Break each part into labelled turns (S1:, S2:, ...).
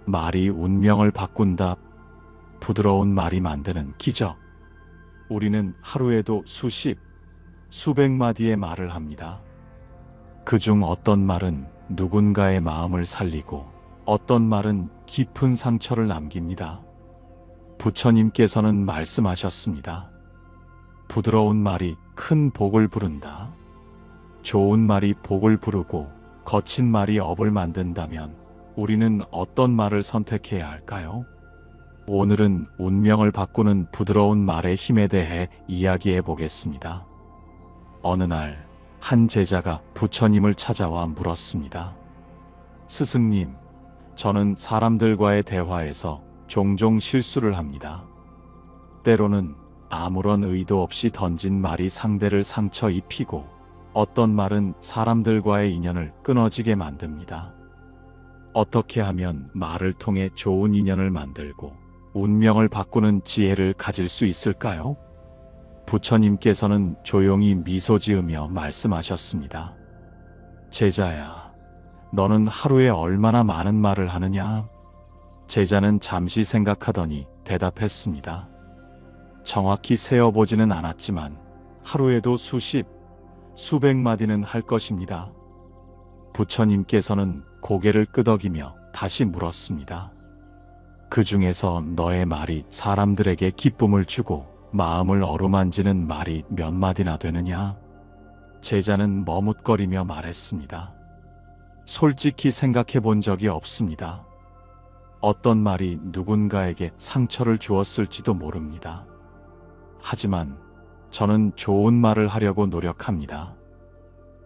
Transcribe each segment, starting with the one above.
S1: 말이 운명을 바꾼다. 부드러운 말이 만드는 기적. 우리는 하루에도 수십, 수백 마디의 말을 합니다. 그중 어떤 말은 누군가의 마음을 살리고 어떤 말은 깊은 상처를 남깁니다. 부처님께서는 말씀하셨습니다. 부드러운 말이 큰 복을 부른다. 좋은 말이 복을 부르고 거친 말이 업을 만든다면 우리는 어떤 말을 선택해야 할까요? 오늘은 운명을 바꾸는 부드러운 말의 힘에 대해 이야기해 보겠습니다. 어느 날 한 제자가 부처님을 찾아와 물었습니다. 스승님, 저는 사람들과의 대화에서 종종 실수를 합니다. 때로는 아무런 의도 없이 던진 말이 상대를 상처 입히고 어떤 말은 사람들과의 인연을 끊어지게 만듭니다. 어떻게 하면 말을 통해 좋은 인연을 만들고 운명을 바꾸는 지혜를 가질 수 있을까요? 부처님께서는 조용히 미소 지으며 말씀하셨습니다. 제자야, 너는 하루에 얼마나 많은 말을 하느냐? 제자는 잠시 생각하더니 대답했습니다. 정확히 세어보지는 않았지만 하루에도 수십, 수백 마디는 할 것입니다. 부처님께서는 고개를 끄덕이며 다시 물었습니다. 그 중에서 너의 말이 사람들에게 기쁨을 주고 마음을 어루만지는 말이 몇 마디나 되느냐? 제자는 머뭇거리며 말했습니다. 솔직히 생각해 본 적이 없습니다. 어떤 말이 누군가에게 상처를 주었을지도 모릅니다. 하지만 저는 좋은 말을 하려고 노력합니다.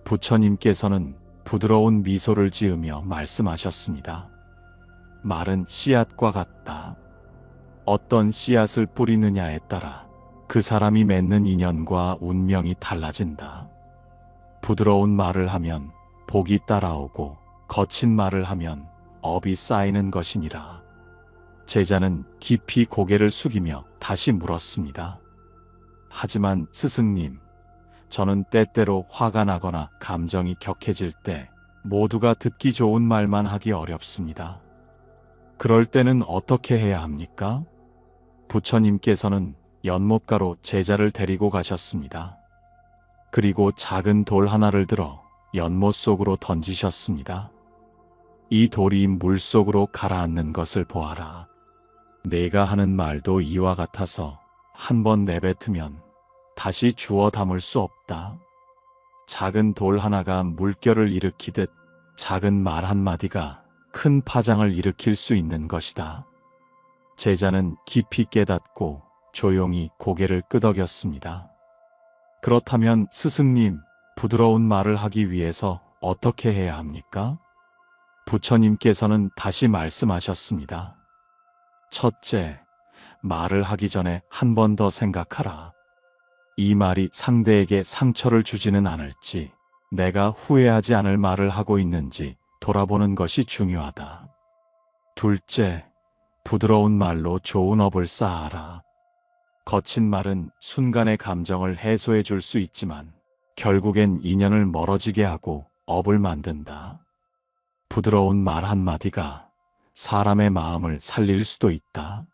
S1: 부처님께서는 부드러운 미소를 지으며 말씀하셨습니다. 말은 씨앗과 같다. 어떤 씨앗을 뿌리느냐에 따라 그 사람이 맺는 인연과 운명이 달라진다. 부드러운 말을 하면 복이 따라오고 거친 말을 하면 업이 쌓이는 것이니라. 제자는 깊이 고개를 숙이며 다시 물었습니다. 하지만 스승님, 저는 때때로 화가 나거나 감정이 격해질 때 모두가 듣기 좋은 말만 하기 어렵습니다. 그럴 때는 어떻게 해야 합니까? 부처님께서는 연못가로 제자를 데리고 가셨습니다. 그리고 작은 돌 하나를 들어 연못 속으로 던지셨습니다. 이 돌이 물 속으로 가라앉는 것을 보아라. 내가 하는 말도 이와 같아서 한 번 내뱉으면 다시 주워 담을 수 없다. 작은 돌 하나가 물결을 일으키듯 작은 말 한마디가 큰 파장을 일으킬 수 있는 것이다. 제자는 깊이 깨닫고 조용히 고개를 끄덕였습니다. 그렇다면 스승님, 부드러운 말을 하기 위해서 어떻게 해야 합니까? 부처님께서는 다시 말씀하셨습니다. 첫째, 말을 하기 전에 한 번 더 생각하라. 이 말이 상대에게 상처를 주지는 않을지, 내가 후회하지 않을 말을 하고 있는지 돌아보는 것이 중요하다. 둘째, 부드러운 말로 좋은 업을 쌓아라. 거친 말은 순간의 감정을 해소해 줄 수 있지만 결국엔 인연을 멀어지게 하고 업을 만든다. 부드러운 말 한마디가 사람의 마음을 살릴 수도 있다.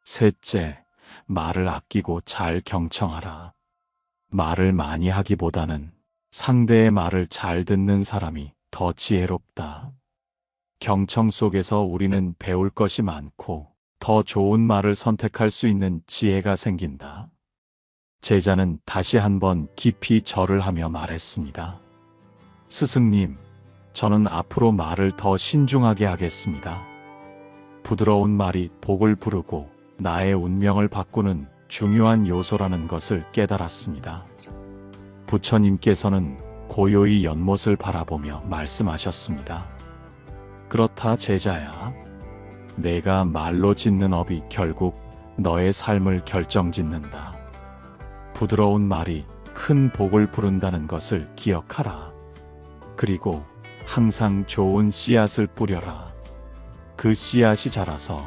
S1: 셋째, 말을 아끼고 잘 경청하라. 말을 많이 하기보다는 상대의 말을 잘 듣는 사람이 더 지혜롭다. 경청 속에서 우리는 배울 것이 많고 더 좋은 말을 선택할 수 있는 지혜가 생긴다. 제자는 다시 한번 깊이 절을 하며 말했습니다. 스승님, 저는 앞으로 말을 더 신중하게 하겠습니다. 부드러운 말이 복을 부르고 나의 운명을 바꾸는 중요한 요소라는 것을 깨달았습니다. 부처님께서는 고요히 연못을 바라보며 말씀하셨습니다. 그렇다 제자야. 내가 말로 짓는 업이 결국 너의 삶을 결정짓는다. 부드러운 말이 큰 복을 부른다는 것을 기억하라. 그리고 항상 좋은 씨앗을 뿌려라. 그 씨앗이 자라서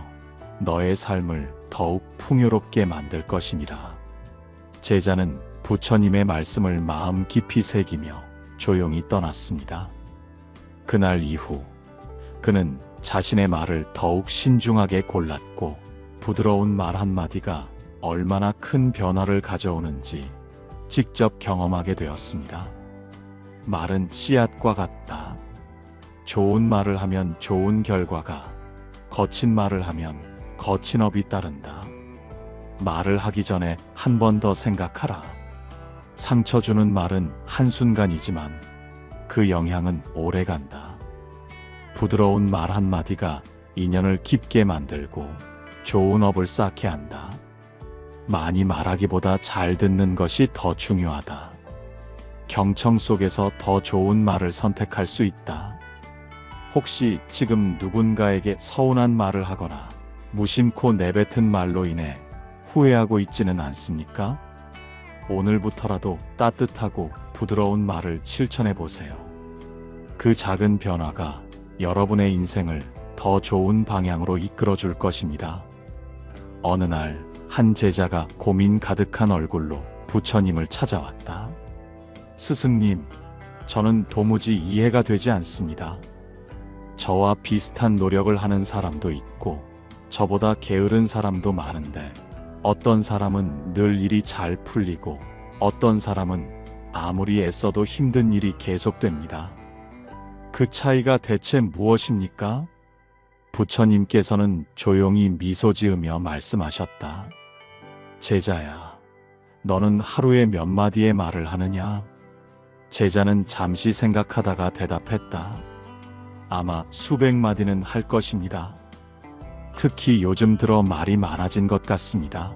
S1: 너의 삶을 더욱 풍요롭게 만들 것이니라. 제자는 부처님의 말씀을 마음 깊이 새기며 조용히 떠났습니다. 그날 이후 그는 자신의 말을 더욱 신중하게 골랐고 부드러운 말 한마디가 얼마나 큰 변화를 가져오는지 직접 경험하게 되었습니다. 말은 씨앗과 같다. 좋은 말을 하면 좋은 결과가, 거친 말을 하면 거친 업이 따른다. 말을 하기 전에 한 번 더 생각하라. 상처 주는 말은 한순간이지만 그 영향은 오래간다. 부드러운 말 한마디가 인연을 깊게 만들고 좋은 업을 쌓게 한다. 많이 말하기보다 잘 듣는 것이 더 중요하다. 경청 속에서 더 좋은 말을 선택할 수 있다. 혹시 지금 누군가에게 서운한 말을 하거나 무심코 내뱉은 말로 인해 후회하고 있지는 않습니까? 오늘부터라도 따뜻하고 부드러운 말을 실천해 보세요. 그 작은 변화가 여러분의 인생을 더 좋은 방향으로 이끌어 줄 것입니다. 어느 날 한 제자가 고민 가득한 얼굴로 부처님을 찾아왔다. 스승님, 저는 도무지 이해가 되지 않습니다. 저와 비슷한 노력을 하는 사람도 있고 저보다 게으른 사람도 많은데 어떤 사람은 늘 일이 잘 풀리고 어떤 사람은 아무리 애써도 힘든 일이 계속됩니다. 그 차이가 대체 무엇입니까? 부처님께서는 조용히 미소 지으며 말씀하셨다. 제자야, 너는 하루에 몇 마디의 말을 하느냐? 제자는 잠시 생각하다가 대답했다. 아마 수백 마디는 할 것입니다. 특히 요즘 들어 말이 많아진 것 같습니다.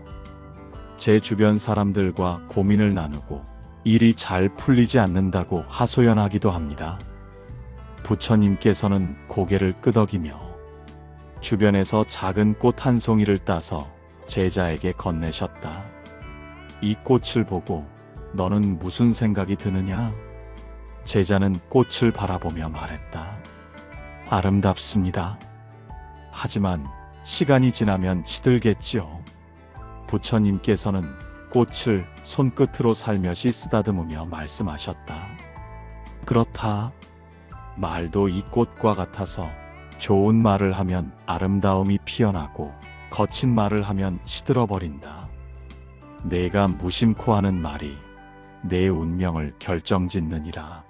S1: 제 주변 사람들과 고민을 나누고 일이 잘 풀리지 않는다고 하소연하기도 합니다. 부처님께서는 고개를 끄덕이며 주변에서 작은 꽃 한 송이를 따서 제자에게 건네셨다. 이 꽃을 보고 너는 무슨 생각이 드느냐? 제자는 꽃을 바라보며 말했다. 아름답습니다. 하지만 시간이 지나면 시들겠지요. 부처님께서는 꽃을 손끝으로 살며시 쓰다듬으며 말씀하셨다. 그렇다. 말도 이 꽃과 같아서 좋은 말을 하면 아름다움이 피어나고 거친 말을 하면 시들어버린다. 내가 무심코 하는 말이 내 운명을 결정짓느니라.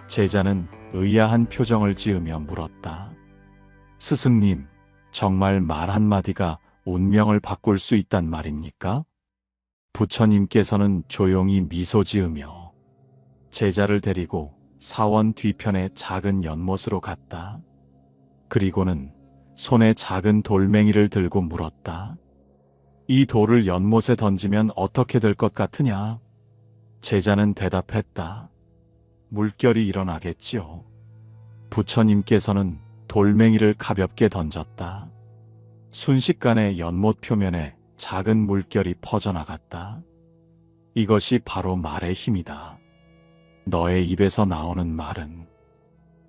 S1: 제자는 의아한 표정을 지으며 물었다. 스승님, 정말 말 한마디가 운명을 바꿀 수 있단 말입니까? 부처님께서는 조용히 미소 지으며 제자를 데리고 사원 뒤편의 작은 연못으로 갔다. 그리고는 손에 작은 돌멩이를 들고 물었다. 이 돌을 연못에 던지면 어떻게 될 것 같으냐? 제자는 대답했다. 물결이 일어나겠지요. 부처님께서는 돌멩이를 가볍게 던졌다. 순식간에 연못 표면에 작은 물결이 퍼져나갔다. 이것이 바로 말의 힘이다. 너의 입에서 나오는 말은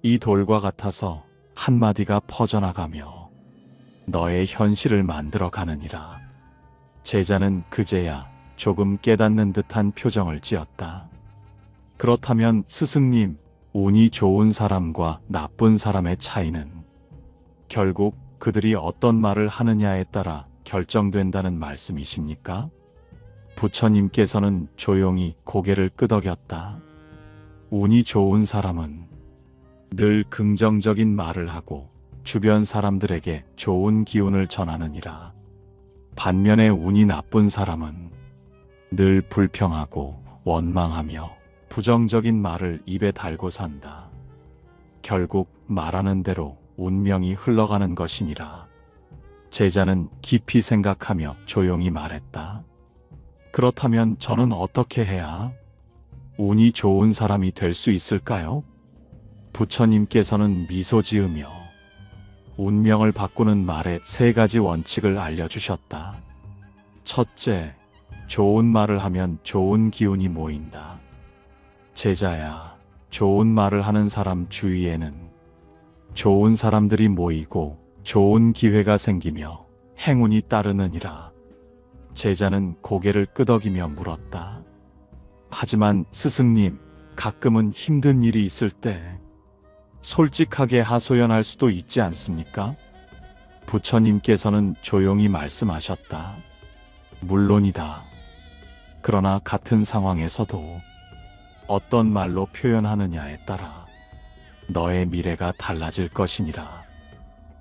S1: 이 돌과 같아서 한마디가 퍼져나가며 너의 현실을 만들어 가느니라. 제자는 그제야 조금 깨닫는 듯한 표정을 지었다. 그렇다면 스승님, 운이 좋은 사람과 나쁜 사람의 차이는 결국 그들이 어떤 말을 하느냐에 따라 결정된다는 말씀이십니까? 부처님께서는 조용히 고개를 끄덕였다. 운이 좋은 사람은 늘 긍정적인 말을 하고 주변 사람들에게 좋은 기운을 전하느니라. 반면에 운이 나쁜 사람은 늘 불평하고 원망하며 부정적인 말을 입에 달고 산다. 결국 말하는 대로 운명이 흘러가는 것이니라. 제자는 깊이 생각하며 조용히 말했다. 그렇다면 저는 어떻게 해야 운이 좋은 사람이 될 수 있을까요? 부처님께서는 미소 지으며 운명을 바꾸는 말의 3가지 원칙을 알려주셨다. 첫째, 좋은 말을 하면 좋은 기운이 모인다. 제자야, 좋은 말을 하는 사람 주위에는 좋은 사람들이 모이고 좋은 기회가 생기며 행운이 따르느니라. 제자는 고개를 끄덕이며 물었다. 하지만 스승님, 가끔은 힘든 일이 있을 때 솔직하게 하소연할 수도 있지 않습니까? 부처님께서는 조용히 말씀하셨다. 물론이다. 그러나 같은 상황에서도 어떤 말로 표현하느냐에 따라 너의 미래가 달라질 것이니라.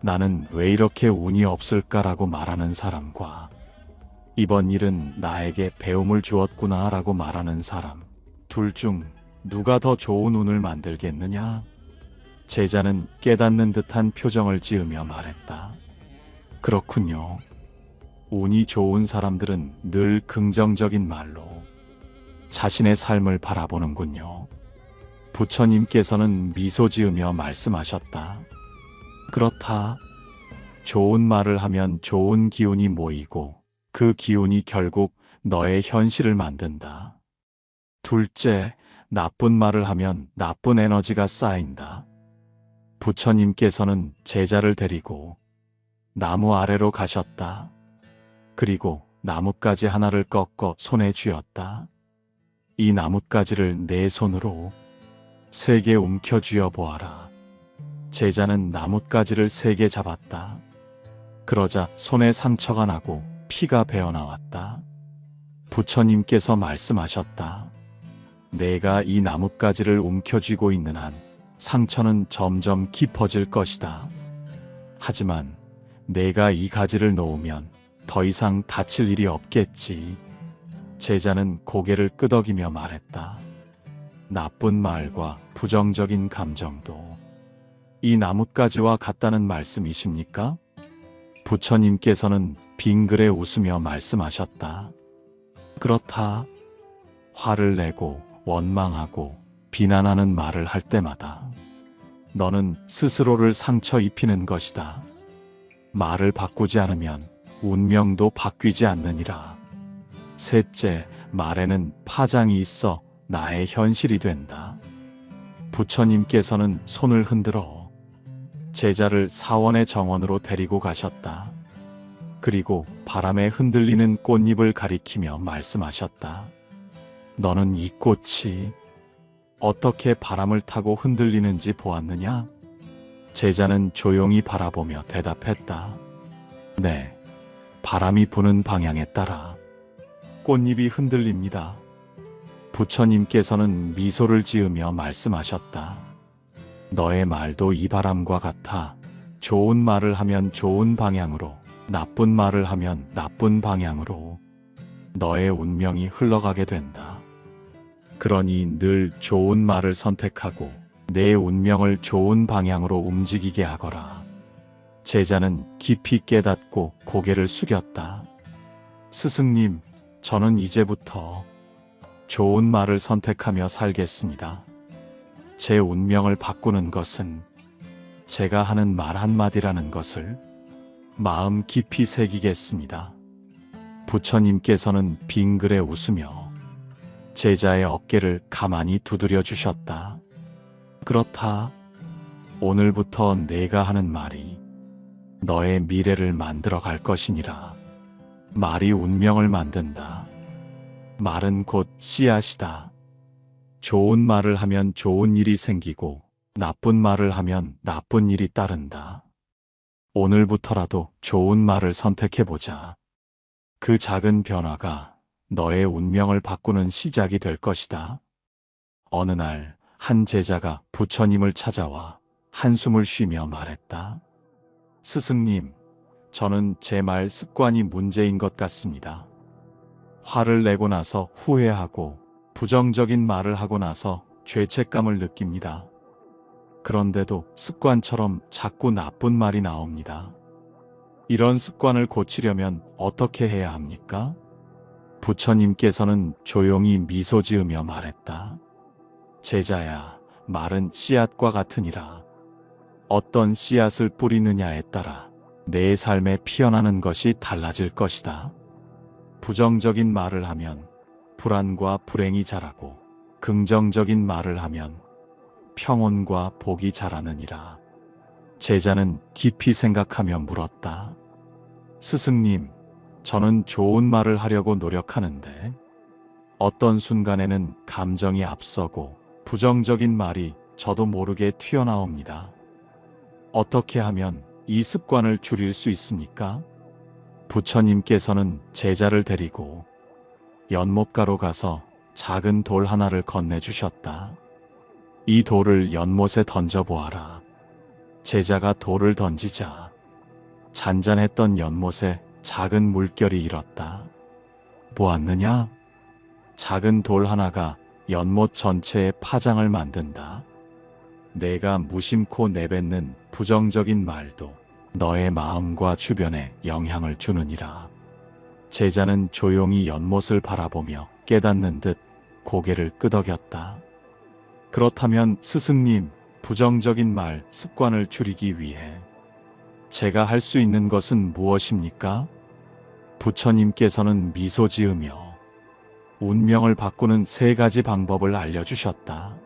S1: 나는 왜 이렇게 운이 없을까라고 말하는 사람과 이번 일은 나에게 배움을 주었구나 라고 말하는 사람, 둘 중 누가 더 좋은 운을 만들겠느냐? 제자는 깨닫는 듯한 표정을 지으며 말했다. 그렇군요. 운이 좋은 사람들은 늘 긍정적인 말로 자신의 삶을 바라보는군요. 부처님께서는 미소 지으며 말씀하셨다. 그렇다. 좋은 말을 하면 좋은 기운이 모이고 그 기운이 결국 너의 현실을 만든다. 둘째, 나쁜 말을 하면 나쁜 에너지가 쌓인다. 부처님께서는 제자를 데리고 나무 아래로 가셨다. 그리고 나뭇가지 하나를 꺾어 손에 쥐었다. 이 나뭇가지를 내 손으로 3개 움켜쥐어 보아라. 제자는 나뭇가지를 3개 잡았다. 그러자 손에 상처가 나고 피가 배어나왔다. 부처님께서 말씀하셨다. 내가 이 나뭇가지를 움켜쥐고 있는 한 상처는 점점 깊어질 것이다. 하지만 내가 이 가지를 놓으면 더 이상 다칠 일이 없겠지. 제자는 고개를 끄덕이며 말했다. 나쁜 말과 부정적인 감정도 이 나뭇가지와 같다는 말씀이십니까? 부처님께서는 빙그레 웃으며 말씀하셨다. 그렇다. 화를 내고 원망하고 비난하는 말을 할 때마다 너는 스스로를 상처 입히는 것이다. 말을 바꾸지 않으면 운명도 바뀌지 않느니라. 셋째, 말에는 파장이 있어 나의 현실이 된다. 부처님께서는 손을 흔들어 제자를 사원의 정원으로 데리고 가셨다. 그리고 바람에 흔들리는 꽃잎을 가리키며 말씀하셨다. 너는 이 꽃이 어떻게 바람을 타고 흔들리는지 보았느냐? 제자는 조용히 바라보며 대답했다. 네, 바람이 부는 방향에 따라 꽃잎이 흔들립니다. 부처님께서는 미소를 지으며 말씀하셨다. 너의 말도 이 바람과 같아. 좋은 말을 하면 좋은 방향으로, 나쁜 말을 하면 나쁜 방향으로 너의 운명이 흘러가게 된다. 그러니 늘 좋은 말을 선택하고 내 운명을 좋은 방향으로 움직이게 하거라. 제자는 깊이 깨닫고 고개를 숙였다. 스승님, 저는 이제부터 좋은 말을 선택하며 살겠습니다. 제 운명을 바꾸는 것은 제가 하는 말 한마디라는 것을 마음 깊이 새기겠습니다. 부처님께서는 빙그레 웃으며 제자의 어깨를 가만히 두드려 주셨다. 그렇다. 오늘부터 내가 하는 말이 너의 미래를 만들어 갈 것이니라. 말이 운명을 만든다. 말은 곧 씨앗이다. 좋은 말을 하면 좋은 일이 생기고 나쁜 말을 하면 나쁜 일이 따른다. 오늘부터라도 좋은 말을 선택해보자. 그 작은 변화가 너의 운명을 바꾸는 시작이 될 것이다. 어느 날 한 제자가 부처님을 찾아와 한숨을 쉬며 말했다. 스승님, 저는 제 말 습관이 문제인 것 같습니다. 화를 내고 나서 후회하고 부정적인 말을 하고 나서 죄책감을 느낍니다. 그런데도 습관처럼 자꾸 나쁜 말이 나옵니다. 이런 습관을 고치려면 어떻게 해야 합니까? 부처님께서는 조용히 미소 지으며 말했다. 제자야, 말은 씨앗과 같으니라. 어떤 씨앗을 뿌리느냐에 따라 내 삶에 피어나는 것이 달라질 것이다. 부정적인 말을 하면 불안과 불행이 자라고 긍정적인 말을 하면 평온과 복이 자라느니라. 제자는 깊이 생각하며 물었다. 스승님, 저는 좋은 말을 하려고 노력하는데 어떤 순간에는 감정이 앞서고 부정적인 말이 저도 모르게 튀어나옵니다. 어떻게 하면 이 습관을 줄일 수 있습니까? 부처님께서는 제자를 데리고 연못가로 가서 작은 돌 하나를 건네주셨다. 이 돌을 연못에 던져보아라. 제자가 돌을 던지자 잔잔했던 연못에 작은 물결이 일었다. 보았느냐? 작은 돌 하나가 연못 전체에 파장을 만든다. 내가 무심코 내뱉는 부정적인 말도 너의 마음과 주변에 영향을 주느니라. 제자는 조용히 연못을 바라보며 깨닫는 듯 고개를 끄덕였다. 그렇다면 스승님, 부정적인 말 습관을 줄이기 위해 제가 할 수 있는 것은 무엇입니까? 부처님께서는 미소 지으며 운명을 바꾸는 3가지 방법을 알려주셨다.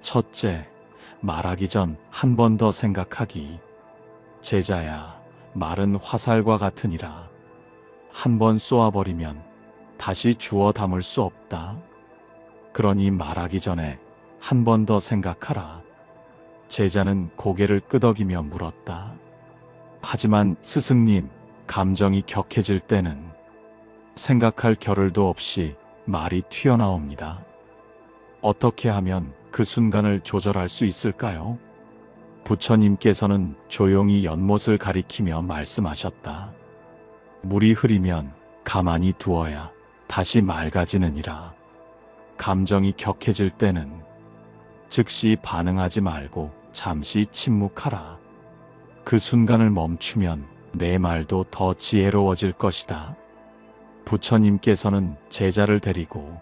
S1: 첫째, 말하기 전 한 번 더 생각하기. 제자야, 말은 화살과 같으니라. 한 번 쏘아버리면 다시 주워 담을 수 없다. 그러니 말하기 전에 한 번 더 생각하라. 제자는 고개를 끄덕이며 물었다. 하지만 스승님, 감정이 격해질 때는 생각할 겨를도 없이 말이 튀어나옵니다. 어떻게 하면 그 순간을 조절할 수 있을까요? 부처님께서는 조용히 연못을 가리키며 말씀하셨다. 물이 흐리면 가만히 두어야 다시 맑아지느니라. 감정이 격해질 때는 즉시 반응하지 말고 잠시 침묵하라. 그 순간을 멈추면 내 말도 더 지혜로워질 것이다. 부처님께서는 제자를 데리고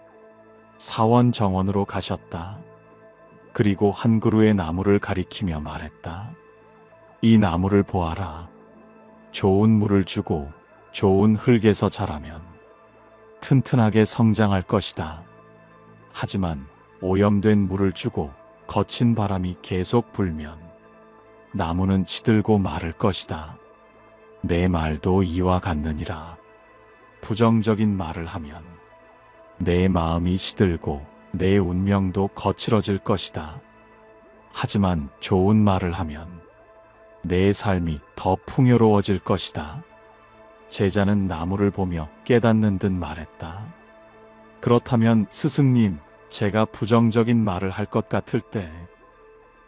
S1: 사원 정원으로 가셨다. 그리고 한 그루의 나무를 가리키며 말했다. 이 나무를 보아라. 좋은 물을 주고 좋은 흙에서 자라면 튼튼하게 성장할 것이다. 하지만 오염된 물을 주고 거친 바람이 계속 불면 나무는 시들고 마를 것이다. 내 말도 이와 같느니라. 부정적인 말을 하면 내 마음이 시들고 내 운명도 거칠어질 것이다. 하지만 좋은 말을 하면 내 삶이 더 풍요로워질 것이다. 제자는 나무를 보며 깨닫는 듯 말했다. 그렇다면 스승님, 제가 부정적인 말을 할 것 같을 때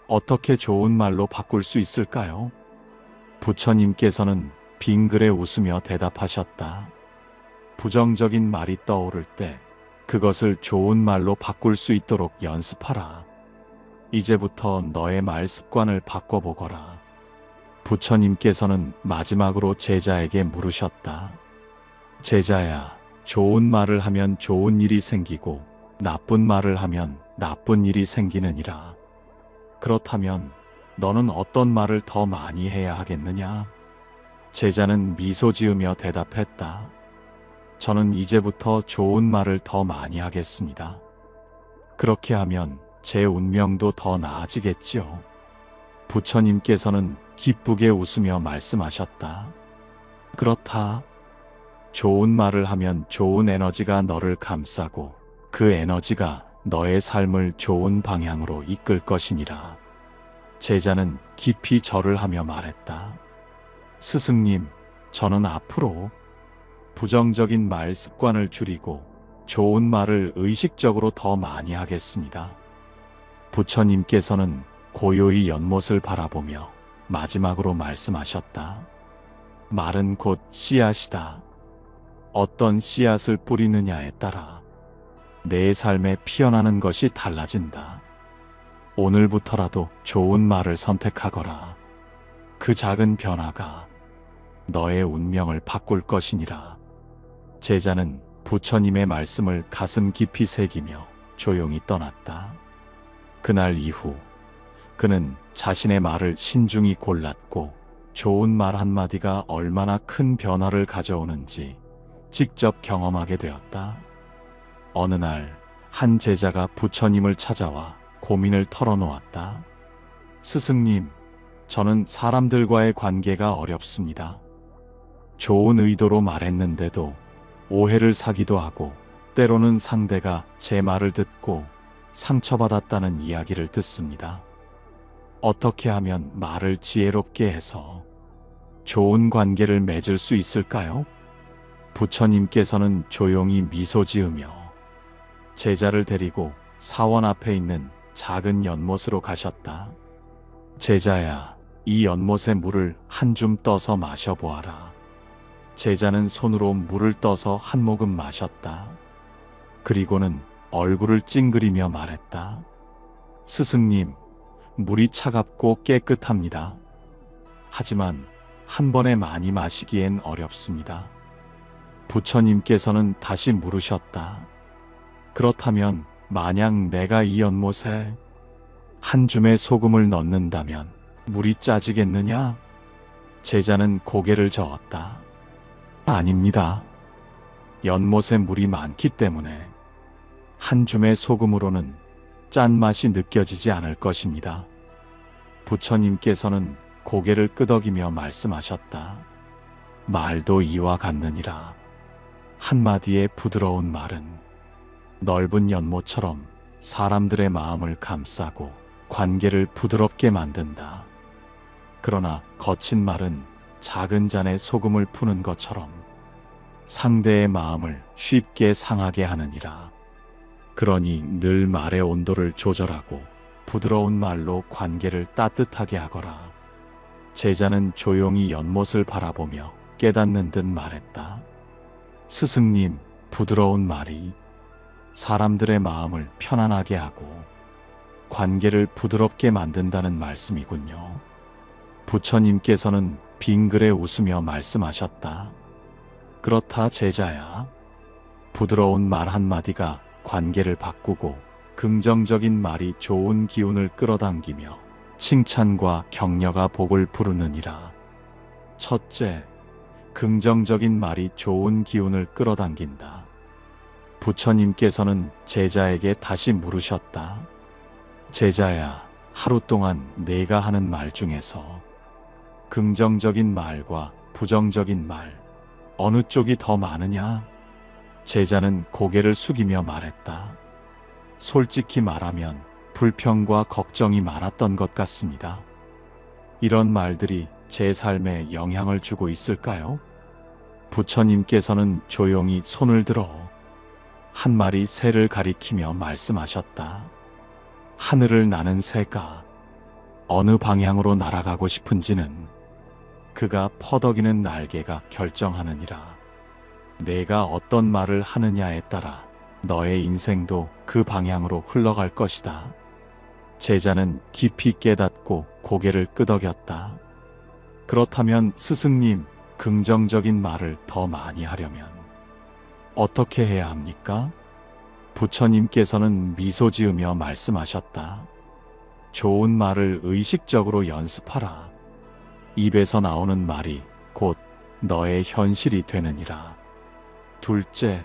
S1: 어떻게 좋은 말로 바꿀 수 있을까요? 부처님께서는 빙그레 웃으며 대답하셨다. 부정적인 말이 떠오를 때 그것을 좋은 말로 바꿀 수 있도록 연습하라. 이제부터 너의 말 습관을 바꿔보거라. 부처님께서는 마지막으로 제자에게 물으셨다. 제자야, 좋은 말을 하면 좋은 일이 생기고 나쁜 말을 하면 나쁜 일이 생기느니라. 그렇다면 너는 어떤 말을 더 많이 해야 하겠느냐? 제자는 미소 지으며 대답했다. 저는 이제부터 좋은 말을 더 많이 하겠습니다. 그렇게 하면 제 운명도 더 나아지겠지요. 부처님께서는 기쁘게 웃으며 말씀하셨다. 그렇다. 좋은 말을 하면 좋은 에너지가 너를 감싸고 그 에너지가 너의 삶을 좋은 방향으로 이끌 것이니라. 제자는 깊이 절을 하며 말했다. 스승님, 저는 앞으로 부정적인 말 습관을 줄이고 좋은 말을 의식적으로 더 많이 하겠습니다. 부처님께서는 고요히 연못을 바라보며 마지막으로 말씀하셨다. 말은 곧 씨앗이다. 어떤 씨앗을 뿌리느냐에 따라 내 삶에 피어나는 것이 달라진다. 오늘부터라도 좋은 말을 선택하거라. 그 작은 변화가 너의 운명을 바꿀 것이니라. 제자는 부처님의 말씀을 가슴 깊이 새기며 조용히 떠났다. 그날 이후 그는 자신의 말을 신중히 골랐고 좋은 말 한마디가 얼마나 큰 변화를 가져오는지 직접 경험하게 되었다. 어느 날 한 제자가 부처님을 찾아와 고민을 털어놓았다. 스승님, 저는 사람들과의 관계가 어렵습니다. 좋은 의도로 말했는데도 오해를 사기도 하고 때로는 상대가 제 말을 듣고 상처받았다는 이야기를 듣습니다. 어떻게 하면 말을 지혜롭게 해서 좋은 관계를 맺을 수 있을까요? 부처님께서는 조용히 미소 지으며 제자를 데리고 사원 앞에 있는 작은 연못으로 가셨다. 제자야, 이 연못의 물을 한 줌 떠서 마셔보아라. 제자는 손으로 물을 떠서 한 모금 마셨다. 그리고는 얼굴을 찡그리며 말했다. 스승님, 물이 차갑고 깨끗합니다. 하지만 한 번에 많이 마시기엔 어렵습니다. 부처님께서는 다시 물으셨다. 그렇다면 만약 내가 이 연못에 한 줌의 소금을 넣는다면 물이 짜지겠느냐? 제자는 고개를 저었다. 아닙니다. 연못에 물이 많기 때문에 한 줌의 소금으로는 짠맛이 느껴지지 않을 것입니다. 부처님께서는 고개를 끄덕이며 말씀하셨다. 말도 이와 같느니라. 한마디의 부드러운 말은 넓은 연못처럼 사람들의 마음을 감싸고 관계를 부드럽게 만든다. 그러나 거친 말은 작은 잔에 소금을 푸는 것처럼 상대의 마음을 쉽게 상하게 하느니라. 그러니 늘 말의 온도를 조절하고 부드러운 말로 관계를 따뜻하게 하거라. 제자는 조용히 연못을 바라보며 깨닫는 듯 말했다. 스승님, 부드러운 말이 사람들의 마음을 편안하게 하고 관계를 부드럽게 만든다는 말씀이군요. 부처님께서는 빙그레 웃으며 말씀하셨다. 그렇다 제자야. 부드러운 말 한마디가 관계를 바꾸고 긍정적인 말이 좋은 기운을 끌어당기며 칭찬과 격려가 복을 부르느니라. 첫째, 긍정적인 말이 좋은 기운을 끌어당긴다. 부처님께서는 제자에게 다시 물으셨다. 제자야, 하루 동안 내가 하는 말 중에서 긍정적인 말과 부정적인 말, 어느 쪽이 더 많으냐? 제자는 고개를 숙이며 말했다. 솔직히 말하면 불평과 걱정이 많았던 것 같습니다. 이런 말들이 제 삶에 영향을 주고 있을까요? 부처님께서는 조용히 손을 들어 한 마리 새를 가리키며 말씀하셨다. 하늘을 나는 새가 어느 방향으로 날아가고 싶은지는 그가 퍼덕이는 날개가 결정하느니라. 내가 어떤 말을 하느냐에 따라 너의 인생도 그 방향으로 흘러갈 것이다. 제자는 깊이 깨닫고 고개를 끄덕였다. 그렇다면 스승님, 긍정적인 말을 더 많이 하려면 어떻게 해야 합니까? 부처님께서는 미소 지으며 말씀하셨다. 좋은 말을 의식적으로 연습하라. 입에서 나오는 말이 곧 너의 현실이 되느니라. 둘째,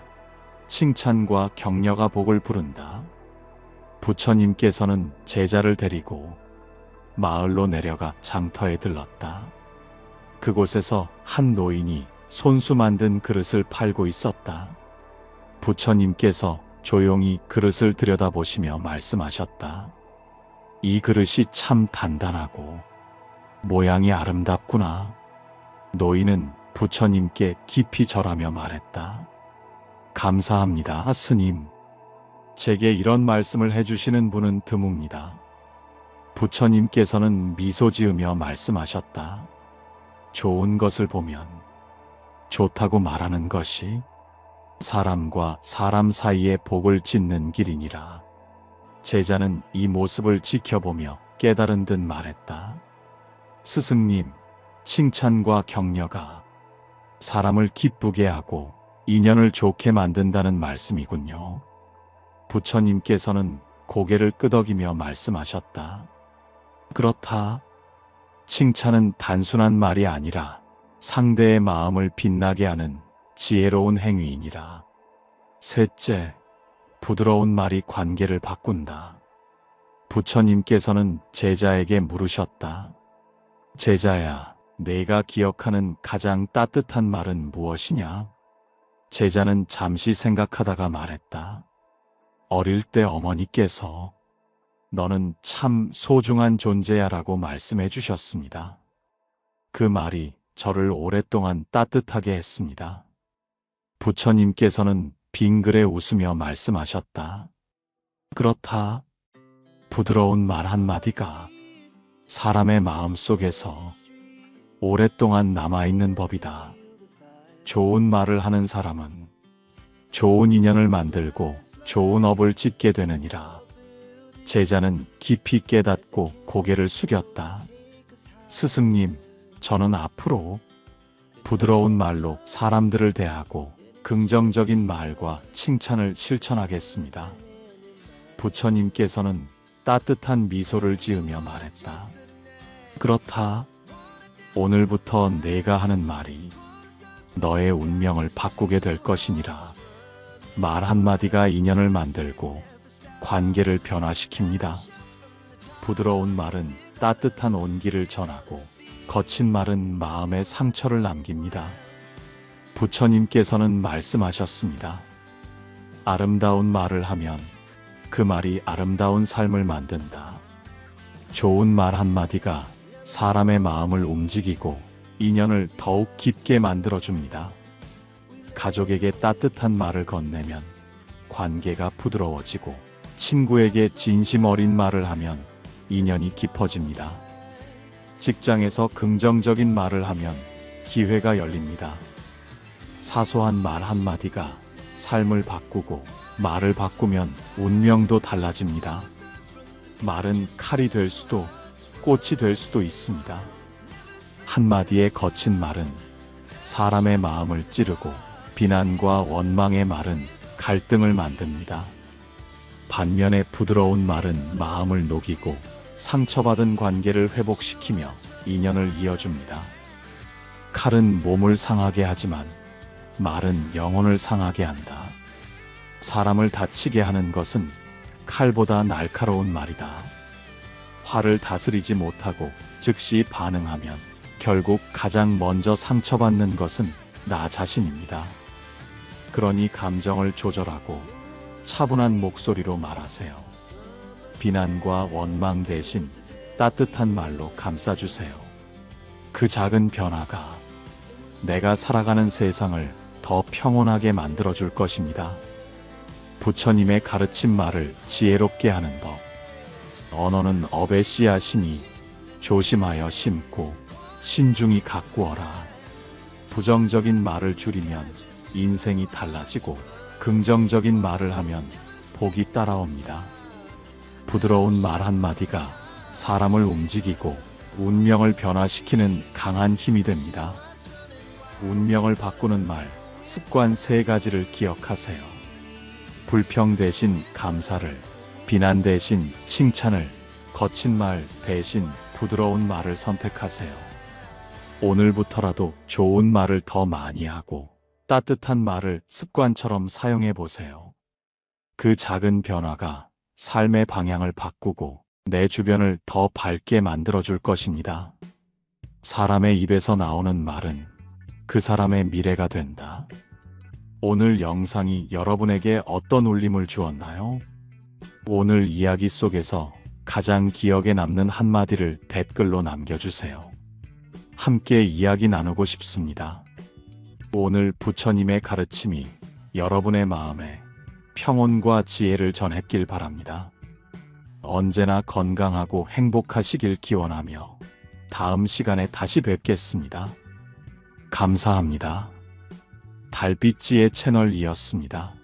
S1: 칭찬과 격려가 복을 부른다. 부처님께서는 제자를 데리고 마을로 내려가 장터에 들렀다. 그곳에서 한 노인이 손수 만든 그릇을 팔고 있었다. 부처님께서 조용히 그릇을 들여다보시며 말씀하셨다. 이 그릇이 참 단단하고 모양이 아름답구나. 노인은 부처님께 깊이 절하며 말했다. 감사합니다, 스님. 제게 이런 말씀을 해주시는 분은 드뭅니다. 부처님께서는 미소 지으며 말씀하셨다. 좋은 것을 보면 좋다고 말하는 것이 사람과 사람 사이에 복을 짓는 길이니라. 제자는 이 모습을 지켜보며 깨달은 듯 말했다. 스승님, 칭찬과 격려가 사람을 기쁘게 하고 인연을 좋게 만든다는 말씀이군요. 부처님께서는 고개를 끄덕이며 말씀하셨다. 그렇다. 칭찬은 단순한 말이 아니라 상대의 마음을 빛나게 하는 지혜로운 행위이니라. 셋째, 부드러운 말이 관계를 바꾼다. 부처님께서는 제자에게 물으셨다. 제자야, 내가 기억하는 가장 따뜻한 말은 무엇이냐? 제자는 잠시 생각하다가 말했다. 어릴 때 어머니께서 너는 참 소중한 존재야라고 말씀해 주셨습니다. 그 말이 저를 오랫동안 따뜻하게 했습니다. 부처님께서는 빙그레 웃으며 말씀하셨다. 그렇다. 부드러운 말 한마디가 사람의 마음 속에서 오랫동안 남아있는 법이다. 좋은 말을 하는 사람은 좋은 인연을 만들고 좋은 업을 짓게 되느니라. 제자는 깊이 깨닫고 고개를 숙였다. 스승님, 저는 앞으로 부드러운 말로 사람들을 대하고 긍정적인 말과 칭찬을 실천하겠습니다. 부처님께서는 따뜻한 미소를 지으며 말했다. 그렇다. 오늘부터 내가 하는 말이 너의 운명을 바꾸게 될 것이니라. 말 한마디가 인연을 만들고 관계를 변화시킵니다. 부드러운 말은 따뜻한 온기를 전하고 거친 말은 마음의 상처를 남깁니다. 부처님께서는 말씀하셨습니다. 아름다운 말을 하면 그 말이 아름다운 삶을 만든다. 좋은 말 한마디가 사람의 마음을 움직이고 인연을 더욱 깊게 만들어줍니다. 가족에게 따뜻한 말을 건네면 관계가 부드러워지고 친구에게 진심 어린 말을 하면 인연이 깊어집니다. 직장에서 긍정적인 말을 하면 기회가 열립니다. 사소한 말 한마디가 삶을 바꾸고 말을 바꾸면 운명도 달라집니다. 말은 칼이 될 수도 꽃이 될 수도 있습니다. 한마디의 거친 말은 사람의 마음을 찌르고 비난과 원망의 말은 갈등을 만듭니다. 반면에 부드러운 말은 마음을 녹이고 상처받은 관계를 회복시키며 인연을 이어줍니다. 칼은 몸을 상하게 하지만 말은 영혼을 상하게 한다. 사람을 다치게 하는 것은 칼보다 날카로운 말이다. 화를 다스리지 못하고 즉시 반응하면 결국 가장 먼저 상처받는 것은 나 자신입니다. 그러니 감정을 조절하고 차분한 목소리로 말하세요. 비난과 원망 대신 따뜻한 말로 감싸주세요. 그 작은 변화가 내가 살아가는 세상을 더 평온하게 만들어줄 것입니다. 부처님의 가르친 말을 지혜롭게 하는 법. 언어는 업의 씨앗이니 조심하여 심고 신중히 가꾸어라. 부정적인 말을 줄이면 인생이 달라지고 긍정적인 말을 하면 복이 따라옵니다. 부드러운 말 한마디가 사람을 움직이고 운명을 변화시키는 강한 힘이 됩니다. 운명을 바꾸는 말, 습관 3가지를 기억하세요. 불평 대신 감사를, 비난 대신 칭찬을, 거친 말 대신 부드러운 말을 선택하세요. 오늘부터라도 좋은 말을 더 많이 하고 따뜻한 말을 습관처럼 사용해 보세요. 그 작은 변화가 삶의 방향을 바꾸고 내 주변을 더 밝게 만들어줄 것입니다. 사람의 입에서 나오는 말은 그 사람의 미래가 된다. 오늘 영상이 여러분에게 어떤 울림을 주었나요? 오늘 이야기 속에서 가장 기억에 남는 한마디를 댓글로 남겨주세요. 함께 이야기 나누고 싶습니다. 오늘 부처님의 가르침이 여러분의 마음에 평온과 지혜를 전했길 바랍니다. 언제나 건강하고 행복하시길 기원하며 다음 시간에 다시 뵙겠습니다. 감사합니다. 달빛지혜 채널이었습니다.